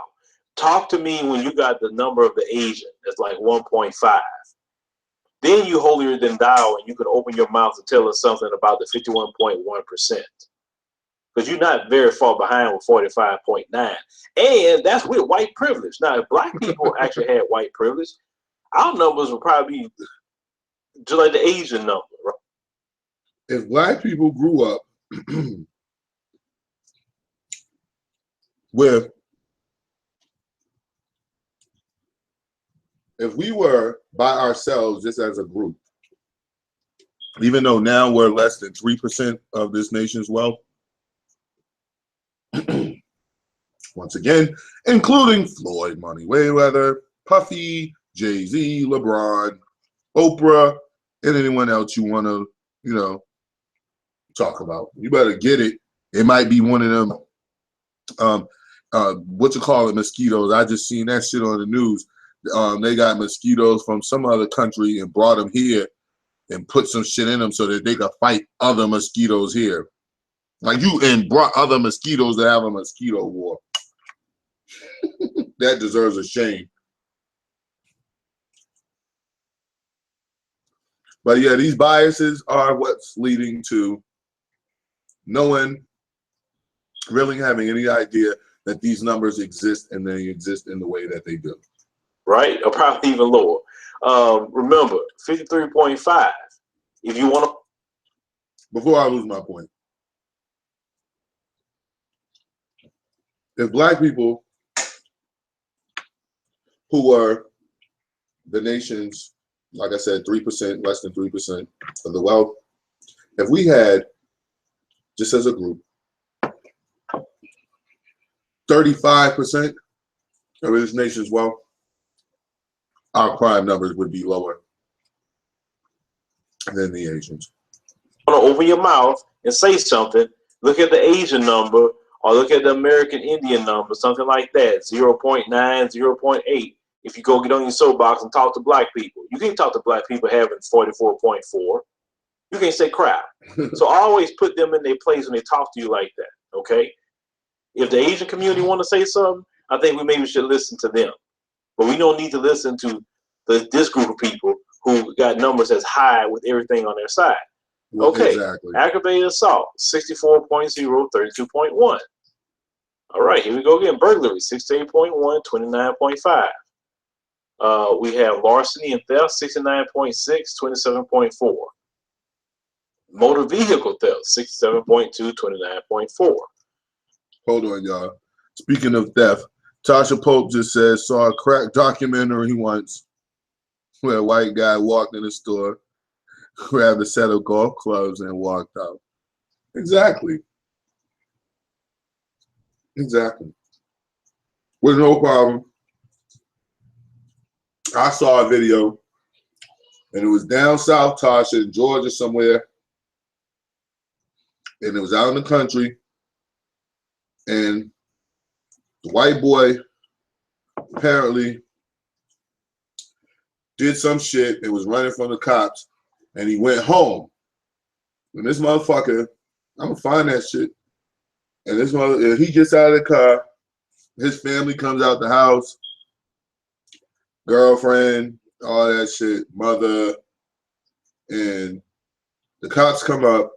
Talk to me when you got the number of the Asian that's like 1.5. Then you holier than thou, and you can open your mouth and tell us something about the 51.1%. because you're not very far behind with 45.9. And that's with white privilege. Now, if black people actually had white privilege, our numbers would probably be just like the Asian number. Right? If black people grew up with, if we were by ourselves just as a group, even though now we're less than 3% of this nation's wealth, once again, including Floyd Money Mayweather, Puffy, Jay-Z, LeBron, Oprah, and anyone else you want to, you know, talk about. You better get it. It might be one of them, what you call it, mosquitoes. I just seen that shit on the news. They got mosquitoes from some other country and brought them here and put some shit in them so that they could fight other mosquitoes here. Like you and brought other mosquitoes to have a mosquito war. That deserves a shame. But yeah, these biases are what's leading to no one really having any idea that these numbers exist and they exist in the way that they do. Right? Or probably even lower. Remember, 53.5. If you want to. Before I lose my point, if black people who are the nation's, like I said, 3%, less than 3% of the wealth, if we had, just as a group, 35% of this nation's wealth, our crime numbers would be lower than the Asians. Want to open your mouth and say something, look at the Asian number or look at the American Indian number, something like that, 0.9, 0.8. If you go get on your soapbox and talk to black people, you can't talk to black people having 44.4. You can't say crap. So always put them in their place when they talk to you like that, okay? If the Asian community want to say something, I think we maybe should listen to them. But we don't need to listen to this group of people who got numbers as high with everything on their side. Okay, exactly. Aggravated assault, 64.0, 32.1. All right, here we go again. Burglary, 68.1, 29.5. We have larceny and theft, 69.6, 27.4. Motor vehicle theft, 67.2, 29.4. Hold on, y'all. Speaking of theft, Tasha Pope just says, saw a crack documentary once where a white guy walked in the store, grabbed a set of golf clubs, and walked out. Exactly. Exactly. With no problem. I saw a video, and it was down south, Tasha, in Georgia somewhere, and it was out in the country, and the white boy apparently did some shit and was running from the cops, and he went home. And this motherfucker, I'm gonna find that shit. And this mother, he gets out of the car, his family comes out the house, girlfriend, all that shit, mother, and the cops come up,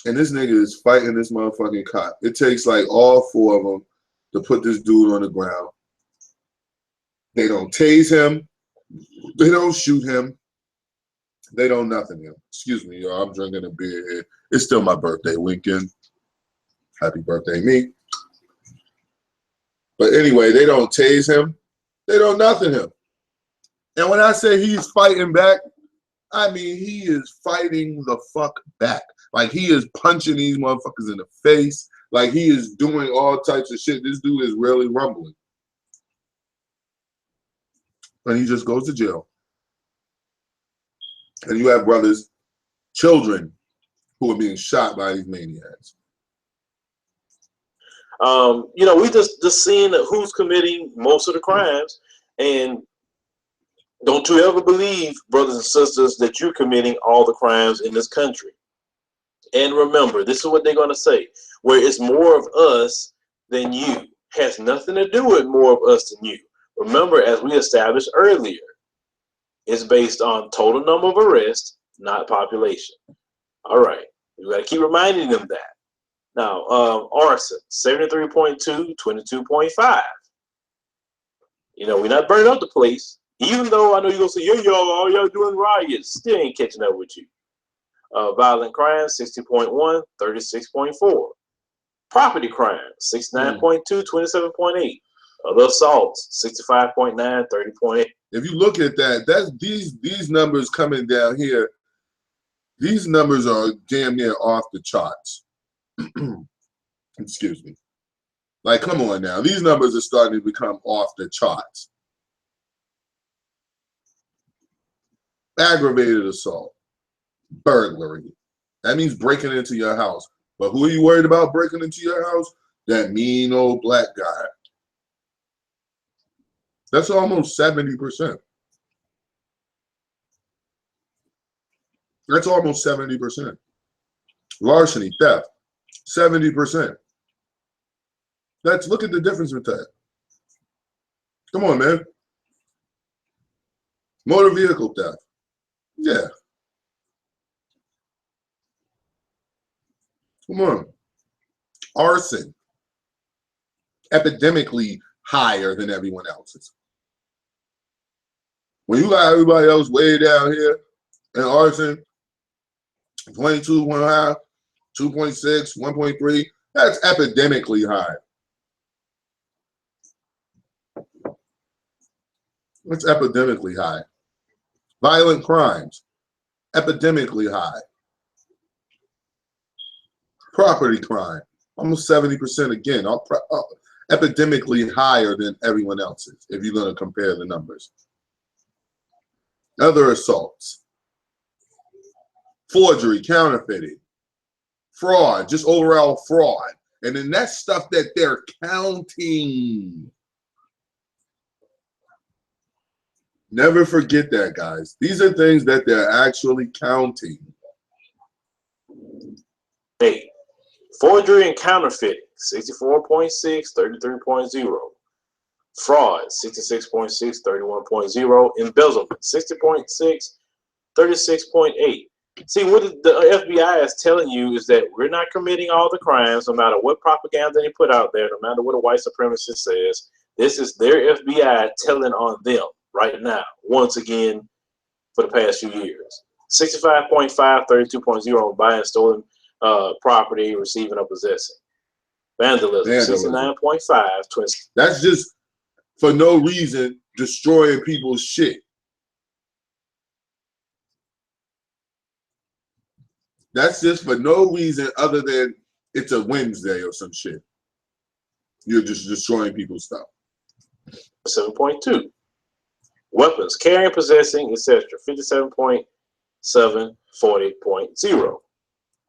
and this nigga is fighting this motherfucking cop. It takes like all four of them to put this dude on the ground. They don't tase him. They don't shoot him. They don't nothing him. Excuse me, y'all. I'm drinking a beer here. It's still my birthday weekend. Happy birthday, me. But anyway, they don't tase him. They don't nothing him. And when I say he's fighting back, I mean he is fighting the fuck back. Like he is punching these motherfuckers in the face. Like he is doing all types of shit. This dude is really rumbling. And he just goes to jail. And you have brothers, children, who are being shot by these maniacs. You know, we just seeing who's committing most of the crimes, and don't you ever believe, brothers and sisters, that you're committing all the crimes in this country. And remember, this is what they're going to say, where it's more of us than you. Has nothing to do with more of us than you. Remember, as we established earlier, it's based on total number of arrests, not population. All right. You got to keep reminding them that. Now, arson, 73.2, 22.5. You know, we're not burning up the place. Even though I know you're going to say, y'all, all y'all doing riots, still ain't catching up with you. Violent crime, 60.1, 36.4. Property crime, 69.2, 27.8. Other assaults, 65.9, 30.8. If you look at that, that's these numbers coming down here. These numbers are damn near off the charts. Excuse me. Like, come on now. These numbers are starting to become off the charts. Aggravated assault, burglary. That means breaking into your house. But who are you worried about breaking into your house? That mean old black guy. That's almost 70%. That's almost 70%. Larceny, theft, 70%. Look at the difference with that. Come on, man. Motor vehicle theft. Yeah. Come on. Arson. Epidemically higher than everyone else's. When you got everybody else way down here in arson, 22.5, 2.6, 1.3, that's epidemically high. It's epidemically high. Violent crimes, epidemically high. Property crime, almost 70% again, epidemically higher than everyone else's, if you're going to compare the numbers. Other assaults, forgery, counterfeiting, fraud, just overall fraud. And then that's stuff that they're counting. Never forget that, guys. These are things that they're actually counting. Hey, forgery and counterfeiting, 64.6, 33.0. Fraud, 66.6, 31.0. Embezzlement, 60.6, 36.8. See, what the FBI is telling you is that we're not committing all the crimes, no matter what propaganda they put out there, no matter what a white supremacist says. This is their FBI telling on them right now, once again, for the past few years. 65.5, 32.0, buying stolen property, receiving or possessing. Vandalism. 69.5, 20. That's just for no reason destroying people's shit. That's just for no reason other than it's a Wednesday or some shit. You're just destroying people's stuff. 7.2. Weapons, carrying, possessing, etc. 57.7, 40.0.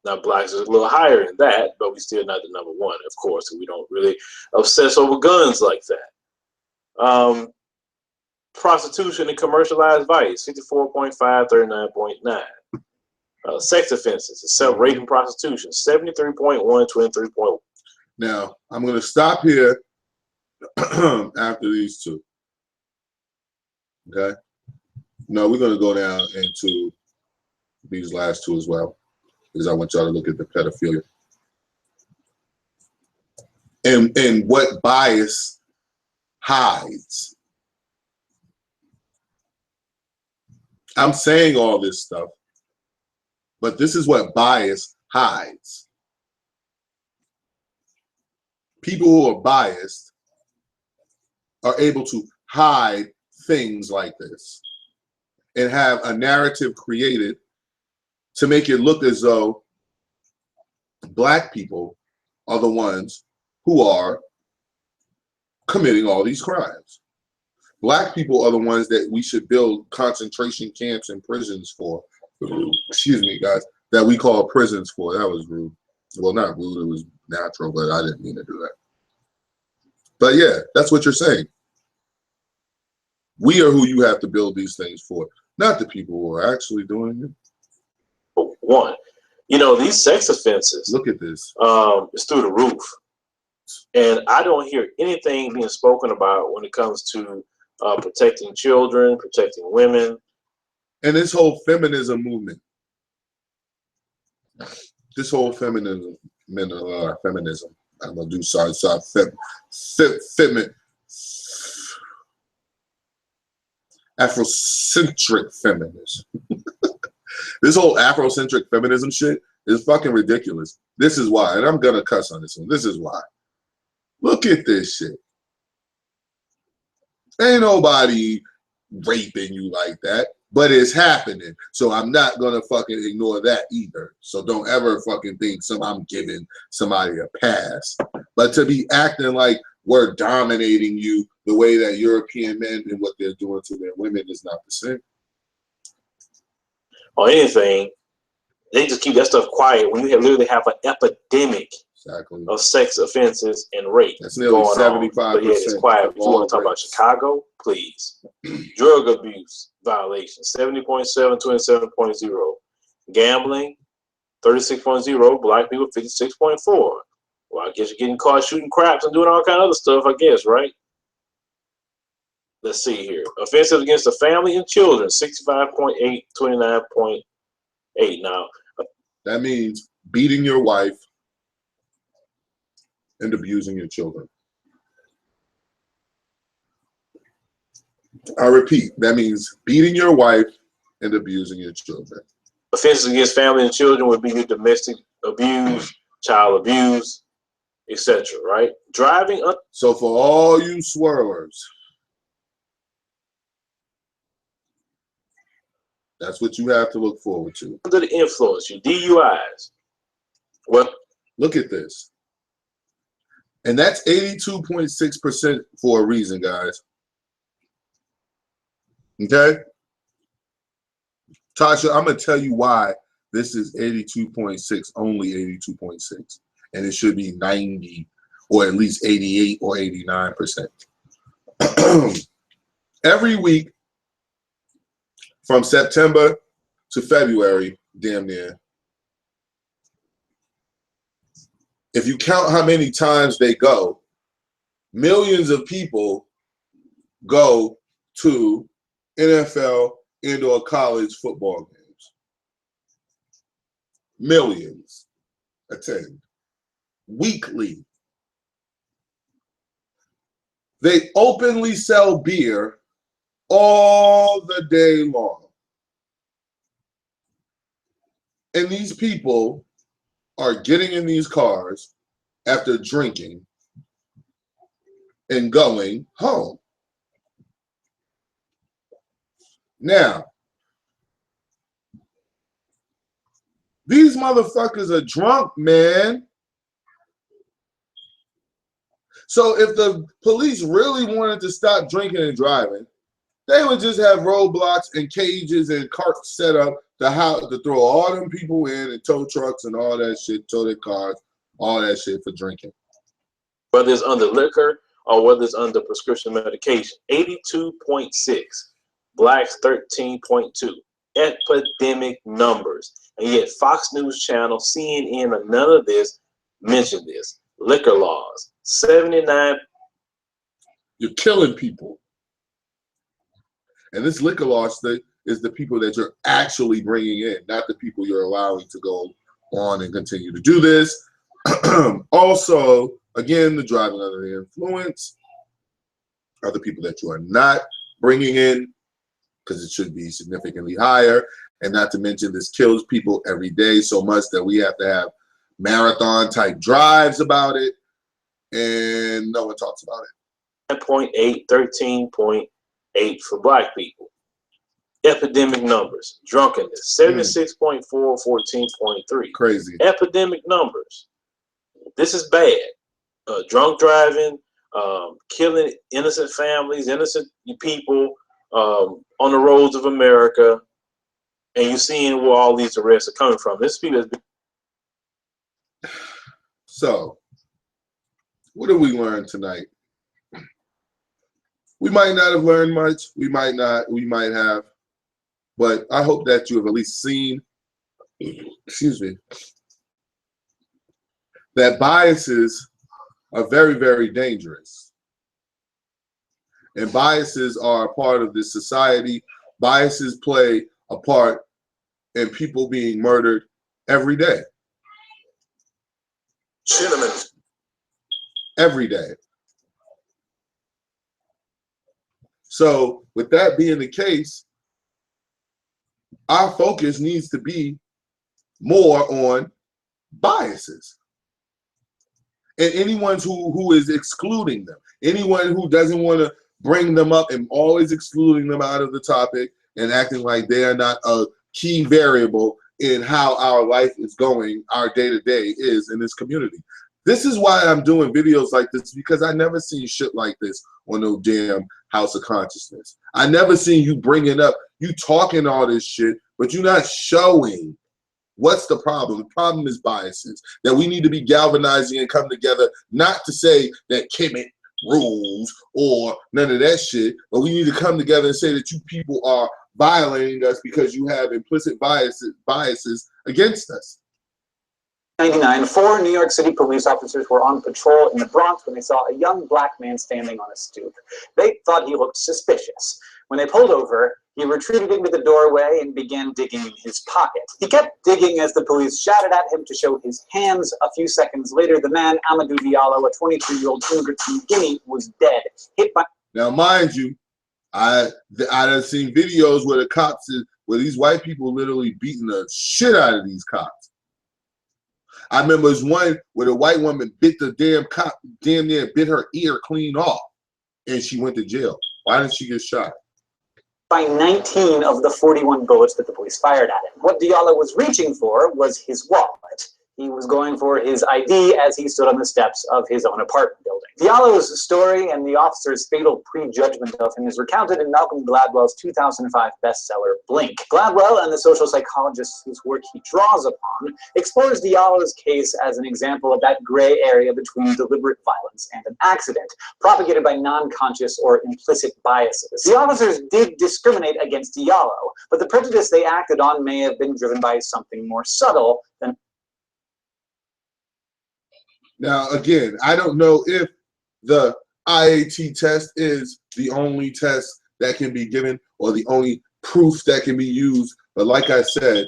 Now, blacks is a little higher than that, but we still not the number one, of course. We don't really obsess over guns like that. Prostitution and commercialized vice, 54.5, 39.9. Sex offenses, except rape and prostitution, 73.1, 23.1. Now, I'm going to stop here after these two. Okay? No, we're going to go down into these last two as well, because I want y'all to look at the pedophilia. And what bias hides. I'm saying all this stuff, but this is what bias hides. People who are biased are able to hide things like this and have a narrative created to make it look as though black people are the ones who are committing all these crimes. Black people are the ones that we should build concentration camps and prisons for. Excuse me, guys, that we call prisons for. That was rude. Well, not rude, it was natural, but I didn't mean to do that. But yeah, that's what you're saying. We are who you have to build these things for, not the people who are actually doing it. One, you know, these sex offenses. Look at this. It's through the roof. And I don't hear anything being spoken about when it comes to protecting children, protecting women. And this whole feminism movement. This whole feminism. feminism. I'm gonna do Afrocentric feminism. This whole Afrocentric feminism shit is fucking ridiculous. This is why, and I'm gonna cuss on this one. This is why. Look at this shit. Ain't nobody raping you like that, but it's happening. So I'm not gonna fucking ignore that either. So don't ever fucking think I'm giving somebody a pass. But to be acting like we're dominating you the way that European men and what they're doing to their women is not the same. Or anything, they just keep that stuff quiet when you literally have an epidemic of sex offenses and rape. That's nearly 75%. But yeah, it's quiet. If you want to talk about Chicago, please. Drug abuse violations, 70.7, 27.0. Gambling, 36.0. Black people, 56.4. Well, I guess you're getting caught shooting craps and doing all kind of other stuff, I guess, right? Let's see here. Offenses against the family and children, 65.8, 29.8. Now, that means beating your wife and abusing your children. I repeat, that means beating your wife and abusing your children. Offenses against family and children would be your domestic abuse, child abuse, etc. Right? Driving up. So for all you swirlers, that's what you have to look forward to. Under the influence, your DUIs. Well, look at this. And that's 82.6% for a reason, guys. Okay? Tasha, I'm going to tell you why this is 82.6, only 82.6. And it should be 90 or at least 88 or 89%. Every week from September to February, damn near, if you count how many times they go, millions of people go to NFL and/or college football games. Millions attend weekly. They openly sell beer all the day long. And these people are getting in these cars after drinking and going home. Now, these motherfuckers are drunk, man. So if the police really wanted to stop drinking and driving, they would just have roadblocks and cages and carts set up to throw all them people in and tow trucks and all that shit, tow their cars, all that shit for drinking. Whether it's under liquor or whether it's under prescription medication, 82.6. Blacks 13.2. Epidemic numbers. And yet Fox News Channel, CNN, and none of this mentioned this. Liquor laws, 79. You're killing people. And this liquor law is the people that you're actually bringing in, not the people you're allowing to go on and continue to do this. Also, again, the driving under the influence are the people that you are not bringing in, because it should be significantly higher. And not to mention, this kills people every day so much that we have to have marathon type drives about it, and no one talks about it. 9.8, 13.8 for black people. Epidemic numbers. Drunkenness, 76.4, 14.3. Crazy. Epidemic numbers. This is bad. Drunk driving, killing innocent families, innocent people on the roads of America, and you're seeing where all these arrests are coming from. This people has been. So, what did we learn tonight? We might not have learned much. We might have. But I hope that you have at least seen, excuse me, that biases are very, very dangerous. And biases are a part of this society. Biases play a part in people being murdered every day. Cinnamon. Every day. So with that being the case, our focus needs to be more on biases. And anyone who is excluding them, anyone who doesn't want to bring them up and always excluding them out of the topic and acting like they are not a key variable in how our life is going, our day-to-day is in this community. This is why I'm doing videos like this, because I never seen shit like this on no damn House of Consciousness. I never seen you bringing up, you talking all this shit, but you're not showing what's the problem. The problem is biases, that we need to be galvanizing and come together, not to say that Kemet rules or none of that shit, but we need to come together and say that you people are violating us because you have implicit biases against us. 1999, 4 New York City police officers were on patrol in the Bronx when they saw a young black man standing on a stoop. They thought he looked suspicious. When they pulled over, he retreated into the doorway and began digging in his pocket. He kept digging as the police shouted at him to show his hands. A few seconds later, the man, Amadou Diallo, a 23-year-old immigrant from Guinea, was dead, hit by... Now, mind you, I done seen videos where the cops, where these white people literally beating the shit out of these cops. I remember there's one where the white woman bit the damn cop, damn near bit her ear clean off, and she went to jail. Why didn't she get shot? By 19 of the 41 bullets that the police fired at him. What Diallo was reaching for was his wallet. He was going for his ID as he stood on the steps of his own apartment building. Diallo's story and the officer's fatal prejudgment of him is recounted in Malcolm Gladwell's 2005 bestseller, Blink. Gladwell and the social psychologist whose work he draws upon explores Diallo's case as an example of that gray area between deliberate violence and an accident, propagated by non-conscious or implicit biases. The officers did discriminate against Diallo, but the prejudice they acted on may have been driven by something more subtle than... Now, again, I don't know if the IAT test is the only test that can be given or the only proof that can be used. But like I said,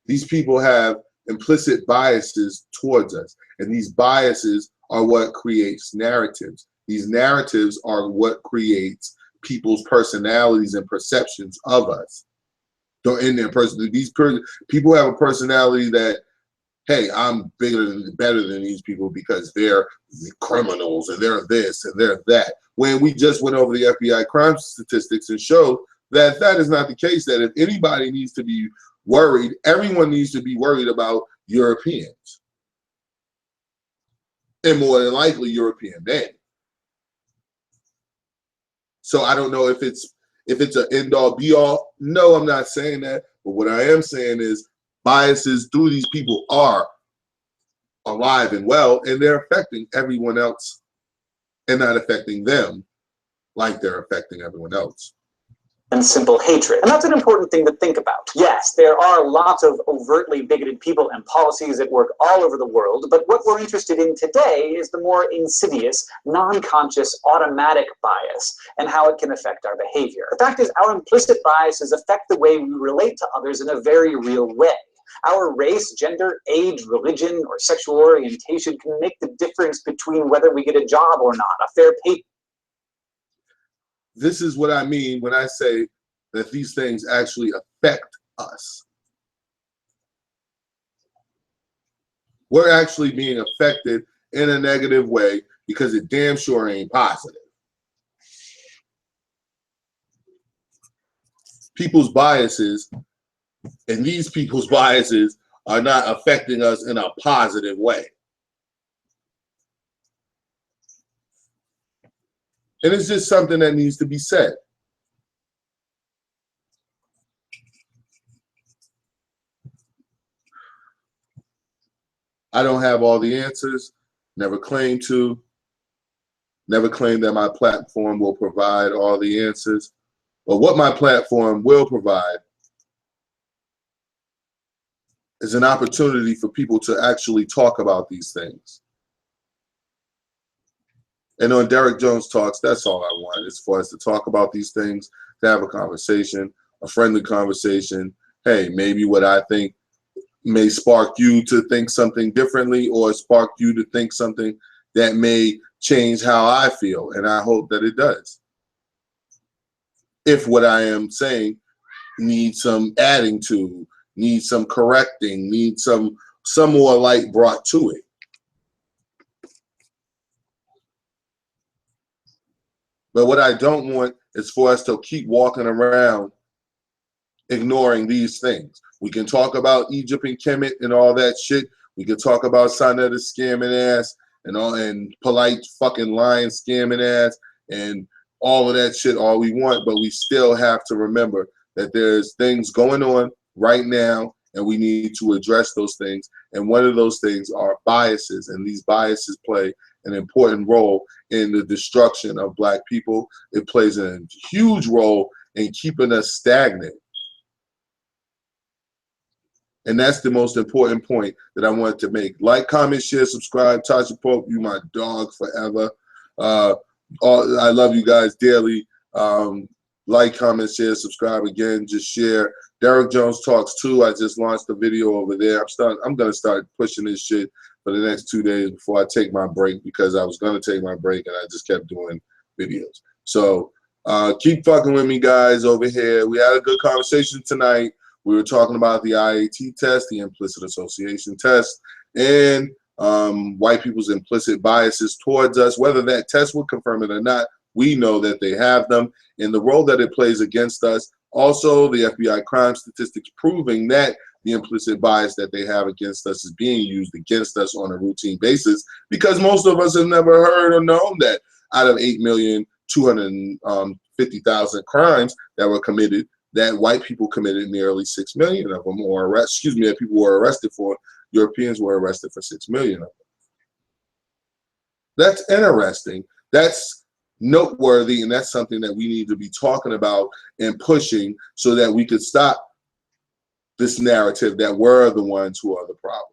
these people have implicit biases towards us. And these biases are what creates narratives. These narratives are what creates people's personalities and perceptions of us. So in their person, people have a personality that, hey, I'm better than these people because they're the criminals and they're this and they're that. When we just went over the FBI crime statistics and showed that that is not the case, that if anybody needs to be worried, everyone needs to be worried about Europeans. And more than likely European men. So I don't know if it's an end-all be-all. No, I'm not saying that. But what I am saying is biases through these people are alive and well, and they're affecting everyone else and not affecting them like they're affecting everyone else. And simple hatred. And that's an important thing to think about. Yes, there are lots of overtly bigoted people and policies that work all over the world, but what we're interested in today is the more insidious, non-conscious, automatic bias and how it can affect our behavior. The fact is, our implicit biases affect the way we relate to others in a very real way. Our race, gender, age, religion, or sexual orientation can make the difference between whether we get a job or not, a fair pay. This is what I mean when I say that these things actually affect us. We're actually being affected in a negative way because it damn sure ain't positive. People's biases and these people's biases are not affecting us in a positive way. And it's just something that needs to be said. I don't have all the answers, never claim to, never claim that my platform will provide all the answers. But what my platform will provide is an opportunity for people to actually talk about these things. And on Derek Jones Talks, that's all I want, is for us to talk about these things, to have a conversation, a friendly conversation. Hey, maybe what I think, may spark you to think something differently, or spark you to think something that may change how I feel, and I hope that it does. If what I am saying needs some adding to, needs some correcting, needs some more light brought to it. But what I don't want is for us to keep walking around ignoring these things. We can talk about Egypt and Kemet and all that shit. We can talk about Sana the scamming ass and polite fucking lying scamming ass and all of that shit all we want, but we still have to remember that there's things going on right now and we need to address those things. And one of those things are biases, and these biases play an important role in the destruction of Black people. It plays a huge role in keeping us stagnant. And that's the most important point that I wanted to make. Like, comment, share, subscribe. Tasha Pope, you my dog forever. I love you guys dearly. Like, comment, share, subscribe again. Just share. Derek Jones Talks 2. I just launched a video over there. I'm going to start pushing this shit for the next 2 days before I take my break, because I was going to take my break and I just kept doing videos. So keep fucking with me, guys, over here. We had a good conversation tonight. We were talking about the IAT test, the implicit association test, and white people's implicit biases towards us. Whether that test would confirm it or not, we know that they have them, and the role that it plays against us. Also, the FBI crime statistics proving that the implicit bias that they have against us is being used against us on a routine basis, because most of us have never heard or known that out of 8,250,000 crimes that were committed, that white people committed nearly 6 million of them, or that people were arrested for. Europeans were arrested for 6 million of them. That's interesting. That's noteworthy, and that's something that we need to be talking about and pushing so that we could stop this narrative that we're the ones who are the problem.